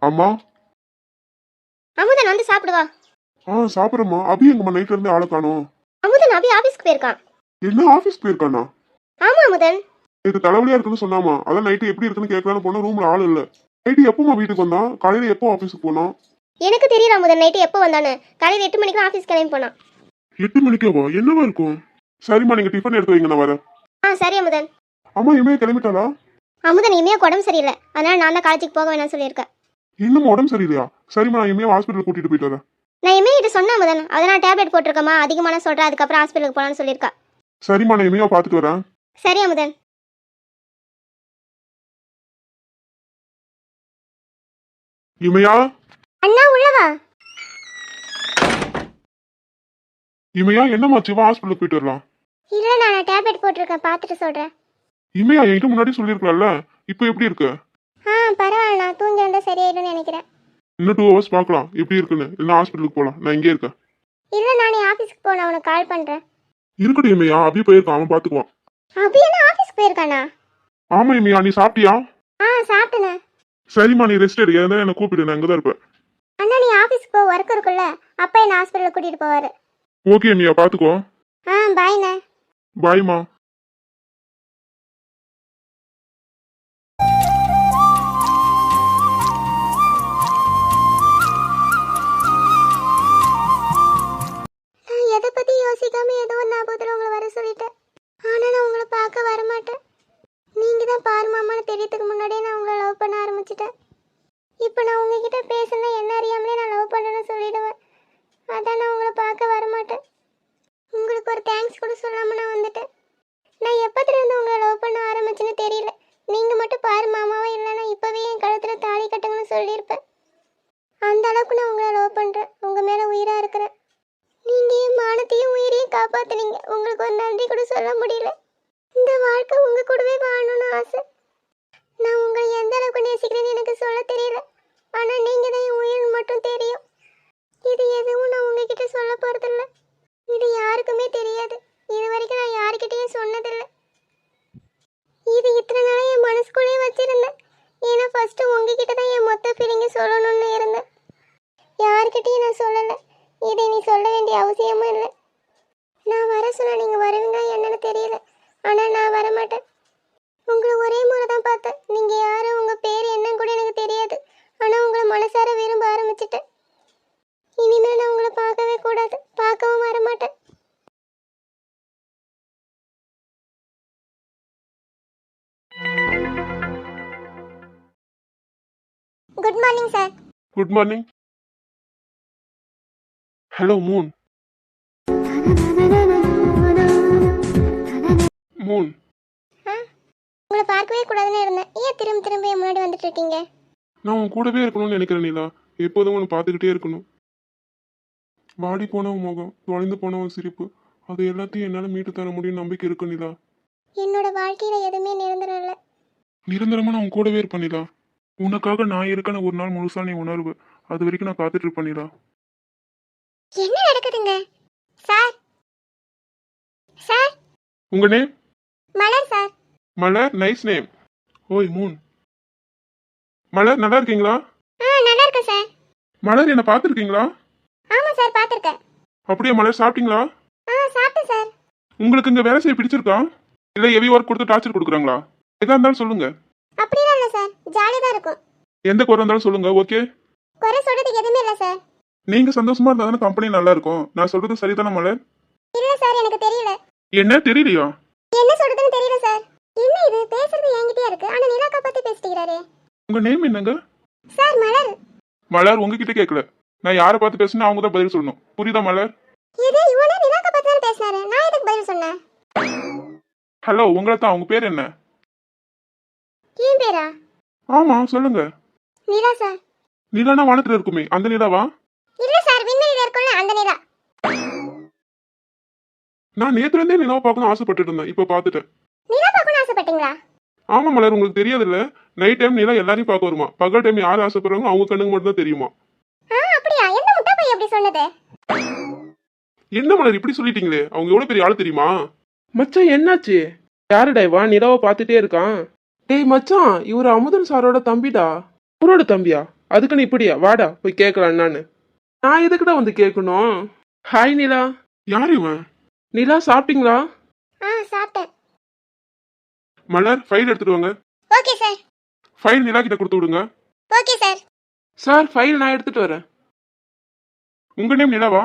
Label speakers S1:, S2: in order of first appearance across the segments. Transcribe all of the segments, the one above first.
S1: அம்மா.
S2: அமுதன் வந்து சாப்பிடுவா.
S1: சாப்பிடுறமா. அபி எங்கம்மா நைட்ல இருந்து ஆளை காணோம்.
S2: அமுதன் அபி ஆபீஸ்க்கு போயிருக்கான்.
S1: என்ன ஆபீஸ் போயிருக்கானா?
S2: ஆமா அமுதன்.
S1: இது தலைவலியா இருக்குன்னு சொன்னாமா. அதான் நைட்டு எப்படி இருக்குன்னு கேட்கலான்னு போனா ரூம்ல ஆள் இல்ல. நைட்டு எப்பமா வீட்டுக்கு வந்தான்? காலையில எப்போ ஆபீஸ்க்கு போனான்?
S2: எனக்கு தெரியல அமுதன் நைட்டு எப்போ வந்தானு. காலையில 8 மணிக்கு ஆபீஸ் கிளம்பி போனான்.
S1: 8 மணிக்கேவா? என்னவா இருக்கும்? சரிம்மா, நீங்க டிஃபன் எடுத்து வைங்க, நான் வரேன்.
S2: சரி அமுதன்.
S1: அம்மா இமையா கிளம்பிட்டாளா?
S2: அமுதன் இமையா உடம்பு சரியில்லை, அதனால நான் தான் காலேஜுக்கு போக வேணாம்னு சொல்லியிருக்கேன்.
S1: இன்னும் உடம்பு சரியில்லையா? சரிம்மா, நான் இமையா ஹாஸ்பிட்டல் கூட்டிட்டு போயிட்டு வரேன்.
S2: நான் இமையா கிட்ட சொன்னேன் அமுதன், அதனால டேப்லெட் போட்டிருக்கமா, அதிகமான சொல்றேன், அதுக்கப்புறம் ஹாஸ்பிட்டலுக்கு போகலான்னு சொல்லியிருக்கா.
S1: சரிம்மா, நான் இமையா பார்த்துட்டு வரேன்.
S2: சரி அமுதன்.
S1: இமையா.
S2: அண்ணா உள்ளவா.
S1: இமையா என்னமாச்சு? வா ஹாஸ்பிட்டலுக்கு போயிட்டு வரலாம்.
S2: இல்ல நான் டேப்லெட் போட்டிருக்கேன், பார்த்துட்டு சொல்றேன்.
S1: இமையா என்கிட்ட முன்னாடி சொல்லியிருக்கலாம்ல. இப்போ எப்படி இருக்கு?
S2: பரவாயில்ல, நான் தூங்கி இருந்தா சரியாயிடும்னு நினைக்கிறேன்.
S1: இன்னும் 2 ஹவர்ஸ் பார்க்கலாம் எப்படி இருக்குன்னு. இல்லைன்னா ஹாஸ்பிட்டலுக்கு போகலாம், நான் இங்கே இருக்கேன்.
S2: இல்ல நானே ஆபீஸ்க்கு போன உனக்கு கால் பண்றேன்.
S1: இருக்கட்டும் இமையா, அபி போயிருக்கான், அவன் பார்த்துக்குவான்.
S2: அபி என்ன ஆபீஸ்க்கு போயிருக்கானா?
S1: ஆமா இமையா, நீ சாப்பிட்டியா?
S2: சாப்பிட்டேனே.
S1: சரிம்மா, நீ ரெஸ்ட் எடு. ஏன்னா என்ன கூப்பிடு, நான் அங்கதான் இருப்பேன்.
S2: அண்ணா நீ ஆபீஸ்க்கு போ, ஒர்க் இருக்குல்ல, அப்பா என்ன ஹாஸ்பிட்டலுக்கு கூட்டிட்டு போவாரு.
S1: ஓகே இமையா, பார்த்துக்கோ.
S2: பாய்ண்ணே.
S1: பாய்மா.
S2: எதை பத்தி யோசிக்காம ஏதோ ஒரு ஞாபகத்தில் உங்களை வர சொல்லிட்டேன். ஆனா நான் உங்களை பார்க்க வரமாட்டேன். நீங்க தான் பாரு மாமான்னு தெரியறதுக்கு முன்னாடியே நான் உங்களை லவ் பண்ண ஆரம்பிச்சிட்டேன். இப்போ நான் உங்ககிட்ட பேசுனா என்ன அறியாமலே நான் லவ் பண்ணுறேன்னு சொல்லிடுவேன். அதான் நான் உங்களை பார்க்க வரமாட்டேன். உங்களுக்கு ஒரு தேங்க்ஸ் கூட சொல்லாம நான் வந்துட்டேன். நான் எப்பத்திலிருந்து உங்களை லவ் பண்ண ஆரம்பிச்சுன்னு தெரியல. நீங்க மட்டும் பாரு மாமாவா இல்லைன்னா இப்பவே என் கழுத்துல தாலி கட்டுங்கன்னு சொல்லியிருப்பேன். அந்த அளவுக்கு நான் உங்களை லவ் பண்றேன். உங்க மேல உயிரா இருக்கிறேன். நீங்க என் மானத்தையும் உயிரையும் காப்பாத்துனீங்க. உங்களுக்கு ஒரு நன்றி கூட சொல்ல முடியல. இந்த வாழ்க்கை உங்க கூடவே வாழணும்னு ஆசை. நான் உங்களை எந்த அளவுக்கு நேசிக்கிறேன்னு எனக்கு சொல்ல தெரியல. ஆனா நீங்க தான் என் உயிர் மட்டும் தெரியும். இது எதுவும் நான் உங்ககிட்ட சொல்ல போறதில்ல. இது யாருக்குமே தெரியாது. இது வரைக்கும் நான் யாருக்கிட்டையும் சொன்னதில்லை. இது இத்தனை நாளா என் மனசுக்குள்ளேயே வச்சிருந்தேன். ஏன்னா ஃபர்ஸ்ட் உங்ககிட்ட தான் என் மொத்த ஃபீலிங்கை சொல்லணும்னு இருந்தேன். யாருக்கிட்டையும் நான் சொல்லலை. இதை நீ சொல்ல வேண்டிய அவசியமும் இல்லை. நான் வர சொன்னா நீங்க வருவீங்க என்னன்னு தெரியல. ஆனா நான் வரமாட்டேன். உங்களை ஒரே முறை தான் பார்த்தேன். நீங்க யாரு, உங்க பேர் என்னன்னு கூட எனக்கு தெரியாது. ஆனா உங்களை மனசார விரும்ப ஆரம்பிச்சிட்டேன். இனிமேல் நான் உங்களை பார்க்கவே கூடாது, பார்க்கவும் வரமாட்டேன். Good morning sir.
S1: Good morning. Hello Moon. Moon.
S2: உங்களை பார்க்கவே கூடாதுன்னு இருந்தேன். ஏன் திரும்ப திரும்ப என் முன்னாடி வந்துட்டு இருக்கீங்க?
S1: நான் உன் கூடவே இருக்கணும்னு நினைக்கிறேன் நீலா. எப்போதும் உன்னை பார்த்துக்கிட்டே இருக்கணும். வாடி போன உன் முகம், தொலைந்து போன உன் சிரிப்பு, அது எல்லாத்தையும் என்னால் மீட்டு தர முடியும் நம்பிக்கை இருக்கு நிலா.
S2: என்னோட வாழ்க்கையில எதுவுமே நிரந்தரம் இல்லை.
S1: நிரந்தரமா நான் உன் கூடவே இருப்பேன் நிலா. உனக்காக நான் இருக்கேன்னு ஒரு நாள் முழுசா நீ உணர்வு. அது வரைக்கும் நான் காத்துட்டு இருப்பேன் நிலா.
S2: என்ன நடக்குதுங்க சார்? சார்
S1: உங்க நேம்?
S2: மலர் சார்.
S1: மலர், நைஸ் நேம். ஓய் மூன். மலர் நல்லா இருக்கீங்களா?
S2: நல்லா இருக்கேன் சார்.
S1: மலர் என்ன பார்த்துருக்கீங்களா?
S2: ஆமா சார் பார்த்துருக்கேன்.
S1: அப்படியே மலர் சாப்பிட்டீங்களா?
S2: சாப்பிட்டேன் சார்.
S1: உங்களுக்கு இங்க வேலை செய்ய பிடிச்சிருக்கா? இல்லை ஹெவி ஒர்க் கொடுத்து டார்ச்சர் கொடுக்குறாங்களா? எதா இருந்தாலும் சொல்லுங்க.
S2: அப்படிலாம் இல்லை சார், ஜாலியாக தான் இருக்கும்.
S1: எந்த குறை இருந்தாலும் சொல்லுங்க, ஓகே?
S2: குறை சொல்றதுக்கு எதுவுமே இல்லை சார்.
S1: நீங்க சந்தோஷமா இருந்தா தானே கம்பெனி நல்லா இருக்கும். நான் சொல்றது சரிதானே மலர்?
S2: இல்லை சார், எனக்கு தெரியல.
S1: என்ன தெரியலையா?
S2: என்ன சொல்றதுன்னு தெரியல சார். என்ன இது பேசுறது என்கிட்டயே இருக்கு, ஆனா நிலாக்கா பத்தி பேசிட்டீங்கறாரே.
S1: உங்க நேம் என்னங்க?
S2: சார் மலர்.
S1: மலர் உங்ககிட்ட கேட்கல. நான் யாரை பார்த்து பேசினா அவங்க தான் பதில் சொல்லணும். புரியுதா மலர்?
S2: இது இவனே நிலாக்கா பத்தி தான் பேசினாரு. நான் எதுக்கு பதில் சொன்னேன்?
S1: ஹலோ, உங்களை தான். உங்க பேர் என்ன?
S2: ஏன் பேரா?
S1: ஆமா, சொல்லுங்க.
S2: நிலா சார்.
S1: நிலானா வானத்துல இருக்குமே, அந்த நிலாவா?
S2: இல்ல சார், விண்வெளியில இருக்கும்ல அந்த நிலா.
S1: நான் நேத்துல இருந்தே நிலாவை பார்க்கணும் ஆசைப்பட்டுட்டு இருந்தேன். இப்ப பாத்துட்டேன்.
S2: நிலா பார்க்கணும்னு ஆசைப்பட்டீங்களா?
S1: ஆமா மலர், உங்களுக்கு தெரியாது இல்ல? நைட் டைம் நிலா எல்லாரையும் பார்க்க வருமா. பகல் டைம் யார் ஆசைப்படுறாங்க அவங்க கண்ணுக்கு மட்டும் தான் தெரியுமா.
S2: அப்படியா? எந்த முட்டை பையன் அப்படி சொன்னது?
S1: என்ன மலர் இப்படி சொல்லிட்டீங்களே? அவங்க எவ்வளவு பெரிய ஆளு தெரியுமா?
S3: மச்சான் என்னாச்சு? யாருடா இவன் நிலாவை பார்த்துட்டே இருக்கான்? டேய் மச்சான், இவர் அமுதன் சாரோட தம்பிடா. அவரோட தம்பியா? அதுக்குன்னு இப்படியா? வாடா போய் கேட்கலாம் என்னான்னு. நான் எதுக்குடா வந்து கேட்கணும்? ஹாய் நிலா.
S1: யாரு இவன்?
S3: நிலா சாப்பிட்டீங்களா?
S2: சாப்பிட்டேன்.
S1: மலர், ஃபைல் எடுத்துட்டு வாங்க.
S2: Okay sir.
S1: ஃபைல் நிலா கிட்ட கொடுத்து விடுங்க.
S2: Okay sir.
S3: சார் ஃபைல் நான் எடுத்துட்டு வரேன்.
S1: உங்க நேம் நிலாவா?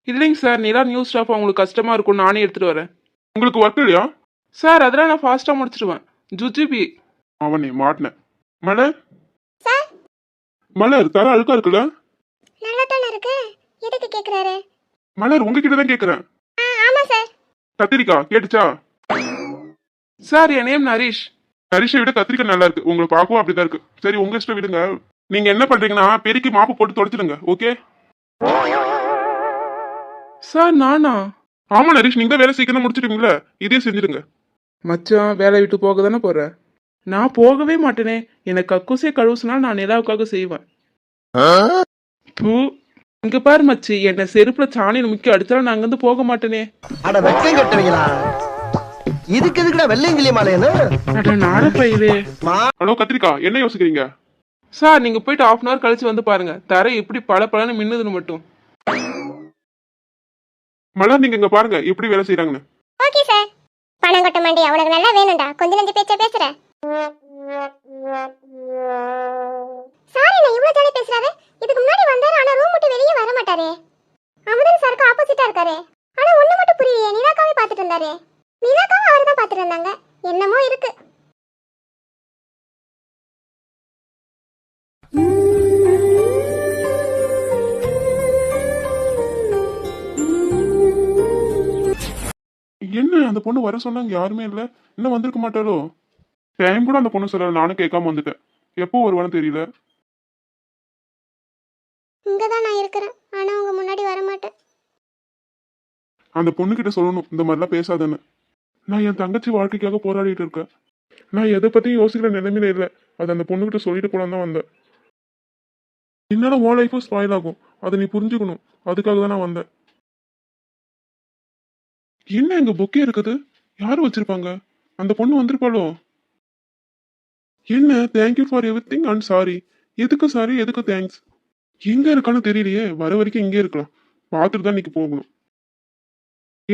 S3: இல்லைங்க சார், நிலா நியூஸ் ஸ்டாஃப் அவங்களுக்கு கஷ்டமா இருக்கும், நானே எடுத்துட்டு வரேன்.
S1: உங்களுக்கு ஒர்க் இல்லையா?
S3: சார் அதெல்லாம் நான் ஃபாஸ்ட்டாக முடிச்சிடுவேன். ஜுஜிபி.
S1: அவனே மாட்டினேன். மலர்,
S2: சார்.
S1: மலர் தர அழுக்கா இருக்குல்ல?
S2: நல்லா தானே இருக்கு. எதுக்கு கேக்குறாரு?
S1: மலர், உங்ககிட்ட தான் கேக்குறேன்.
S2: ஆமா சார்.
S1: கத்திரிக்காய் கேட்டுச்சா?
S3: சார் என் நேம் நரீஷ்.
S1: நரிஷை விட கத்திரிக்காய் நல்லா இருக்கு. உங்களை பார்க்கவும் அப்படிதான் இருக்கு. சரி, உங்க இஷ்டம் விடுங்க. நீங்க என்ன பண்றீங்கன்னா பெருக்கி மாப்பு போட்டு தொடச்சிடுங்க. ஓகே?
S3: சார் நானா?
S1: ஆமா நரிஷ், நீங்க தான் வேலை சீக்கிரம் முடிச்சிட்டீங்களா? இதே செஞ்சிடுங்க.
S3: மச்சான் வேலை விட்டு போக தானே போறேன். நான் போகவே மாட்டேனே. எனக்கு கக்கூசே கழுவுசினாலும் நான் நிலாவுக்காக செய்வேன். பூ இங்க பாரு மச்சி, என்ன செருப்புல சாணியில் முக்கிய அடிச்சாலும் நான் அங்கிருந்து போக மாட்டேனே.
S4: அட வெக்கம் கட்டுவீங்களா? இதுக்கு எதுக்குடா வெள்ளையங்கிலி மாலையன்னு?
S3: அட நார பையலே.
S1: ஹலோ கத்திரிக்காய், என்ன யோசிக்கிறீங்க?
S3: சார் நீங்க போயிட்டு 1/2 hour கழிச்சு வந்து பாருங்க, தரை எப்படி பல பலன்னு மின்னுதுன்னு மட்டும்.
S1: மலர், நீங்க இங்க பாருங்க எப்படி வேலை செய்யறாங்கன்னு.
S2: Okay sir. பணம் கட்ட மாட்டே, அவனுக்கு நல்லா வேணும்டா. கொஞ்ச நஞ்சு பேச்ச பேசுற. சாரி, நான் இவ்வளவு ஜாலியா பேசுறாரு. இதுக்கு முன்னாடி வந்தாரு, ஆனா ரூம் விட்டு வெளியே வர மாட்டாரே. அமுதன் சாருக்கு ஆப்போசிட்டா இருக்காரு. ஆனா ஒண்ணு மட்டும் புரியலையே, நிலாக்காவே பாத்துட்டு இருந்தாரு. நிலாக்காவும் அவர் தான் பாத்துட்டு இருந்தாங்க. என்னமோ இருக்கு.
S1: என்ன அந்த பொண்ணு வர சொன்னாங்க, யாருமே இல்ல. இன்னும் வந்திருக்க மாட்டாரோ? டைம் கூட அந்த பொண்ணு சொல்லல, நானும் கேட்காம வந்துட்டேன். எப்போ வருவான்னு தெரியல.
S2: இங்கதான் நான் இருக்கிறேன், ஆனா உங்க முன்னாடி வர மாட்டேன்.
S1: அந்த பொண்ணு கிட்ட சொல்லணும் இந்த மாதிரிலாம் பேசாதன்னு. நான் என் தங்கச்சி வாழ்க்கைக்காக போராடிட்டு இருக்கேன். நான் எதை பத்தியும் யோசிக்கிற நிலைமையில இல்லை. அது அந்த பொண்ணுகிட்ட சொல்லிட்டு கூட தான் வந்தேன். என்னால உன் லைஃபும் ஸ்பாயில் ஆகும், அதை நீ புரிஞ்சுக்கணும். அதுக்காக தான் நான் வந்தேன். என்ன எங்க பொக்கே இருக்குது? யாரு வச்சிருப்பாங்க? அந்த பொண்ணு வந்திருப்பாளோ? என்ன thank you for everything and sorry. எதுக்கு சாரி, எதுக்கு தேங்க்ஸ்? எங்க இருக்கான்னு தெரியலையே. வர வரைக்கும் இங்கே இருக்கலாம், பார்த்துட்டு தான் இன்னைக்கு போகணும்.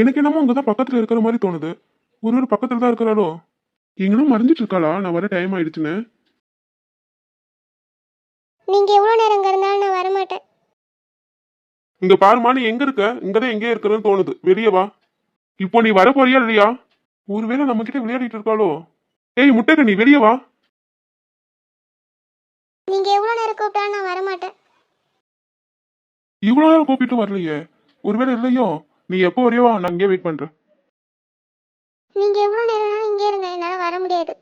S1: எனக்கு என்னமோ அங்கதான் பக்கத்துல இருக்கிற மாதிரி தோணுது. ஒருவர் பக்கத்துல தான் இருக்கிறாளோ? எங்கன்னா மறைஞ்சிட்டு இருக்காளா நான் வர டைம் ஆயிடுச்சுன்னு?
S2: நீங்க எவ்வளவு நேரம் இங்க இருந்தாலும் நான் வர மாட்டேன்.
S1: இங்க பாருமா, நீ எங்க இருக்க? இங்கதான் எங்கே இருக்கிறன்னு தோணுது. வெளியே வா. இப்போ நீ வர போறியா இல்லையா? ஒருவேளை நம்ம கிட்ட விளையாடிட்டு இருக்காளோ? ஏய் முட்டைக்க, நீ வெளியே வா.
S2: நீங்க எவ்வளவு நேரம் கூப்பிட்டாலும் நான் வர மாட்டேன்.
S1: இவ்வளவு நேரம் கூப்பிட்டு வரலையே. ஒருவேளை இல்லையோ? நீ எப்போ வரையோ நான் இங்கே வெயிட் பண்றேன்.
S2: நீங்க எவ்வளவு நேரம் இங்கே இருங்க, என்னால வர முடியாது.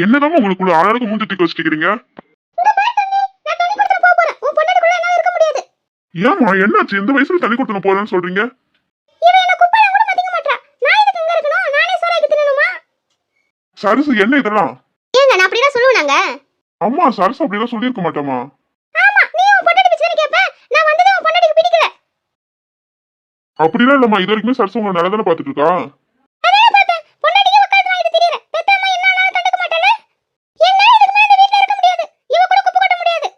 S1: என்னதான் உங்களுக்குள்ள ஆளாளுக்கு மூஞ்சி தூக்கி வச்சுக்கிறீங்க? ஏமா என்னாச்சு? இந்த வயசுல தண்ணி கொடுத்து போறேன்னு சொல்றீங்க? சரசு என்ன இதெல்லாம்?
S2: ஏங்க நான் அப்படிதான் சொல்லுவேனாங்க?
S1: அம்மா சரசு அப்படிலாம் சொல்லியிருக்க மாட்டாமா.
S2: ஆமா, நீ உன் பொண்டாட்டி பிச்சை கேப்ப. நான் வந்ததே உன் பொண்டாட்டிக்கு பிடிக்கல.
S1: அப்படிலாம் இல்லம்மா, இது வரைக்குமே சரசு உங்களை நல்லா தானே பாத்துட்டு இருக்கா.
S2: அதான் பார்த்தேன், பொண்டாட்டிக்கு வக்காலத்து வாங்கிட்டு தெரியற. பெத்தம்மா என்ன ஆனாலும் கண்டுக்க மாட்டாளே. என்னால இதுக்கு மேல இந்த வீட்ல இருக்க முடியாது. இவ கூட குப்பு கொட்ட முடியாது.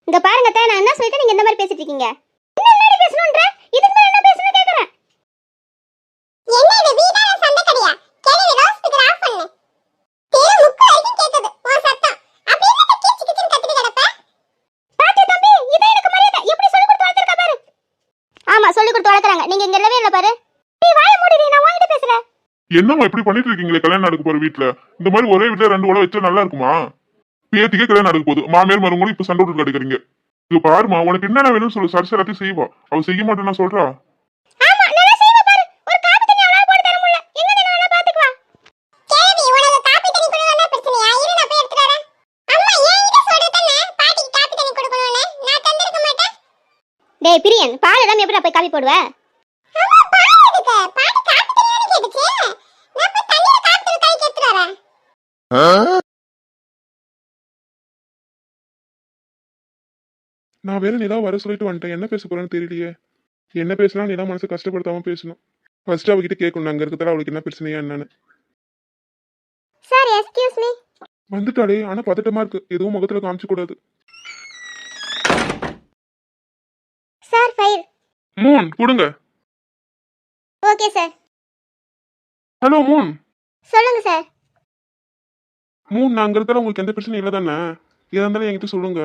S2: இங்க பாருங்க அத்தை, நான் என்ன சொல்லிட்டேன், நீங்க இந்த மாதிரி பேசிட்டு இருக்கீங்க. என்ன என்னடி பேசணும்ன்ற? இதுக்கு மேல என்ன பேசணும் கேக்குறேன். என்ன இது வீடால சண்டை கடையா? கேளு, ரோஸ் ஸ்பீக்கர் ஆஃப் பண்ணு. தேர முக்கு வரைக்கும் கேக்குது உன் சத்தம். அப்ப என்ன கிச்சு கிச்சுன்னு கத்திட்டு கிடப்ப? பாத்து தம்பி, இத எனக்கு மரியாதை. எப்படி சொல்லி கொடுத்து வளர்த்திருக்க பாரு. ஆமா, சொல்லி கொடுத்து துரத்துறாங்க. நீங்க இங்க இல்லவே இல்ல பாரு. நீ வாயை மூடிடி, நான் உன்கிட்ட பேசுறேன்.
S1: என்னம்மா இப்படி பண்ணிட்டு இருக்கீங்களே கல்யாணம் நடக்க போற வீட்டுல? இந்த மாதிரி ஒரே வீட்டுல 2 உடை வச்சா நல்லா இருக்குமா? பேத்திக்கே கல்யாணம் நடக்க போகுது, மாமியார் மருமகளும் இப்ப சண்டை விட்டு கிடைக்கிறீங்க. இது பாருமா, உனக்கு என்னென்ன வேணும்னு சொல்லு, சரசு எல்லாத்தையும் செய்வா. அவ செய்ய மாட்டேன்னு சொல்றா.
S2: ஆமா நல்லா செய்வ பாரு. ஒரு காபி தண்ணி அவளால போட்டு தர முடியல. என்ன வேணும் வேணா பாத்துக்குவா. கேவி உனக்கு காபி தண்ணி கொடுக்கணும்னா பிரச்சனையா? இரு நான் போய் எடுத்துட்டு வரேன். அம்மா என்கிட்ட சொல்றதே பாட்டிக்கு காபி தண்ணி கொடுக்கணும்னு நான் தந்திருக்க மாட்டேன். டேய் பிரியன், பால் இல்லாம எப்படி போய் காபி போடுவ? அம்மா பால் எதுக்கு? பாட்டி காபி தண்ணி கேட்டுச்சு. நான் போய் தண்ணில காபி தண்ணி கலக்கி எடுத்துட்டு வரேன்.
S1: நான் வேற நிலா வர சொல்லிட்டு வந்துட்டேன், என்ன பேச போறேன்னு தெரியலையே. என்ன பேசலாம், நிலா மனசை கஷ்டப்படுத்தாம பேசணும். ஃபர்ஸ்ட் அவகிட்ட கேட்கணும் அங்க இருக்கிறதால அவளுக்கு என்ன பிரச்சனையா என்னன்னு.
S2: Sir excuse me.
S1: வந்துட்டாளே, ஆனா பதட்டமா இருக்கு, எதுவும் முகத்துல காமிச்சு கூடாது.
S2: Sir file.
S1: மூன் கொடுங்க.
S2: Okay sir.
S1: Hello Moon.
S2: சொல்லுங்க சார்.
S1: மூன், நான் அங்க இருக்கிறதால உங்களுக்கு எந்த பிரச்சனையும் இல்லை தானே? எதா இருந்தாலும் என்கிட்ட சொல்லுங்க.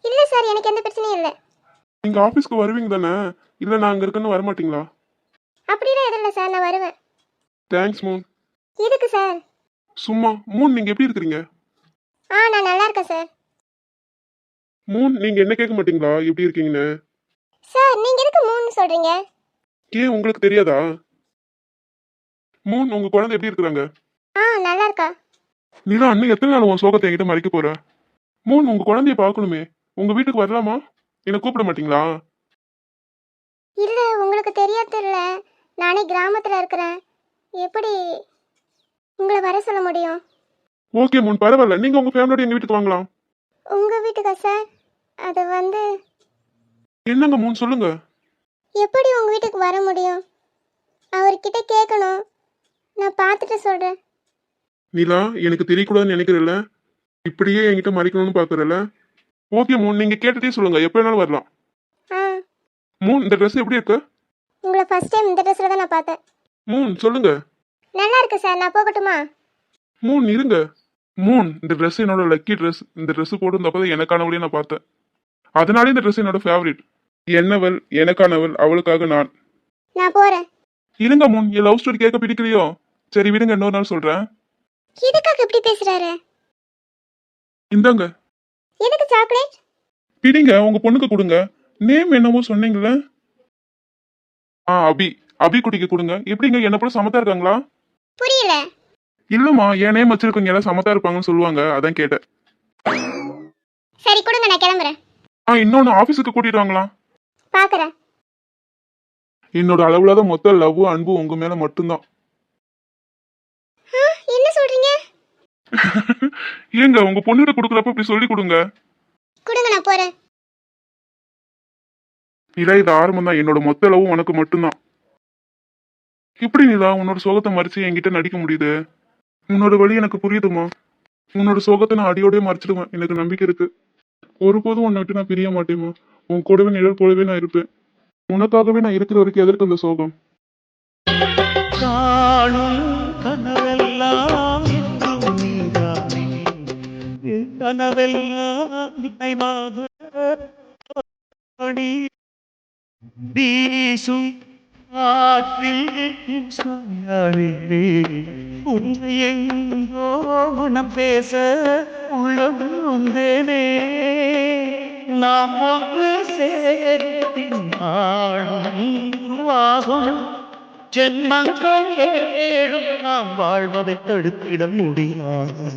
S2: இல்ல சார், எனக்கு எந்த பிரச்சனையும் இல்ல.
S1: நீங்க ஆபீஸ்க்கு வருவீங்க தானே? இல்ல நான் அங்க இருக்கேன்னு வர மாட்டீங்களா?
S2: அப்படிலாம் எதுவும் இல்ல சார், நான் வருவேன்.
S1: Thanks Moon.
S2: எதுக்கு சார்?
S1: சும்மா. மூன், நீங்க எப்படி இருக்கிறீங்க?
S2: நான் நல்லா இருக்கேன் சார்.
S1: மூன், நீங்க என்ன கேட்க மாட்டீங்களா எப்படி இருக்கீங்கன்னு?
S2: சார் நீங்க எதுக்கு மூணு சொல்றீங்க?
S1: ஏன் உங்களுக்கு தெரியாதா? மூன், உங்க குழந்தை எப்படி இருக்கிறாங்க?
S2: நல்லா இருக்கா.
S1: நிலா, அண்ணன் எத்தனை நாள் உன் சோகத்தை என்கிட்ட மறைக்க போற? மூன், உங்க குழந்தைய பார்க்கணுமே, உங்க வீட்டுக்கு வரலாமா? என்ன கூப்பிட மாட்டீங்களா?
S2: இல்ல உங்களுக்கு தெரியாது இல்ல, நானே கிராமத்துல இருக்கிறேன். எப்படி உங்களை வர சொல்ல முடியும்?
S1: ஓகே மூன், பரவாயில்ல, நீங்க உங்க ஃபேமிலியோட எங்க வீட்டுக்கு வாங்கலாம்.
S2: உங்க வீட்டுக்கா சார்? அது வந்து
S1: என்னங்க மூன், சொல்லுங்க.
S2: எப்படி உங்க வீட்டுக்கு வர முடியும்? அவர்கிட்ட கேட்கணும், நான் பார்த்துட்டு சொல்றேன்.
S1: நிலா, எனக்கு தெரியக்கூடாதுன்னு நினைக்கிறல்ல, இப்படியே என்கிட்ட மறைக்கணும்னு பாக்குறல்ல. ஓகே மூன், நீங்க கேட்டுட்டே சொல்லுங்க, எப்ப வேணாலும் வரலாம்.
S2: ஆ
S1: மூன், இந்த ட்ரெஸ் எப்படி இருக்கு?
S2: உங்களை ஃபர்ஸ்ட் டைம் இந்த ட்ரெஸ்ல தான் நான் பார்த்தேன்.
S1: மூன் சொல்லுங்க.
S2: நல்லா இருக்கு சார், நான் போகட்டுமா?
S1: மூன் இருங்க. மூன், இந்த ட்ரெஸ் என்னோட லக்கி ட்ரெஸ். இந்த ட்ரெஸ் போட்டிருந்தப்பதான் எனக்கானவளையும் நான் பார்த்தேன். அதனாலே இந்த ட்ரெஸ் என்னோட ஃபேவரட். என்னவள் எனக்கானவள், அவளுக்காக நான்.
S2: நான் போறேன்.
S1: இருங்க மூன், என் லவ் ஸ்டோரி கேட்க பிடிக்கலையோ? சரி விடுங்க, இன்னொரு நாள் சொல்றேன்.
S2: எதுக்காக இப்படி பேசுறாரு?
S1: இந்தாங்க.
S2: எதுக்கு சாக்லேட்?
S1: பிடிங்க, உங்க பொண்ணுக்கு கொடுங்க. நேம் என்னவோ சொன்னீங்கல்ல? அபி. அபி குட்டிக்கு கொடுங்க. எப்படிங்க, என்ன போல சமத்தா இருக்காங்களா?
S2: புரியல.
S1: இல்லம்மா, என் நேம் வச்சிருக்கவங்க எல்லாம் சமத்தா இருப்பாங்கன்னு சொல்லுவாங்க, அதான் கேட்டேன்.
S2: சரி கொடுங்க, நான் கிளம்புறேன்.
S1: இன்னொன்னு ஆபீஸுக்கு கூட்டிட்டு வாங்கலாம்.
S2: பாக்குறேன்.
S1: என்னோட அளவுலாத மொத்த லவ் அன்பு உங்க மேல மட்டும்தான்.
S2: என்ன சொல்றீங்க?
S1: ஏங்க, உங்க பொண்ணுகிட்ட கொடுக்குறப்ப இப்படி சொல்லி கொடுங்க.
S2: கொடுங்க, நான் போறேன்.
S1: நிலா, இது ஆரம்பம் தான். என்னோட மொத்த லவ் உனக்கு மட்டும்தான். எப்படி நிலா உன்னோட சோகத்தை மறைச்சு என்கிட்ட நடிக்க முடியுது? உன்னோட வழி எனக்கு புரியுதுமா. உன்னோட சோகத்தை நான் அடியோடய மறைச்சிடுவேன், எனக்கு நம்பிக்கை இருக்கு. ஒருபோதும் உன்னை விட்டு நான் பிரிய மாட்டேமா. உன் கூடவே நிழல் போலவே நான் இருப்பேன். உனக்காகவே நான் இருக்கிற வரைக்கும் எதற்கு அந்த சோகம்?
S5: காணும் கனவெல்லாம் என்றும் நீதானே, கனவெல்லாம் நினைவாக வீசும் ஆற்றில் சாயாதே, உன்னை எங்கோ குணம் பேச உள்ளம் வந்தேனே, நாம் ஒன்று சேர்த்தின் ஆகும் ஜென்மங்கள் ஏழும் நாம் வாழ்வதை தடுத்திட முடியாது.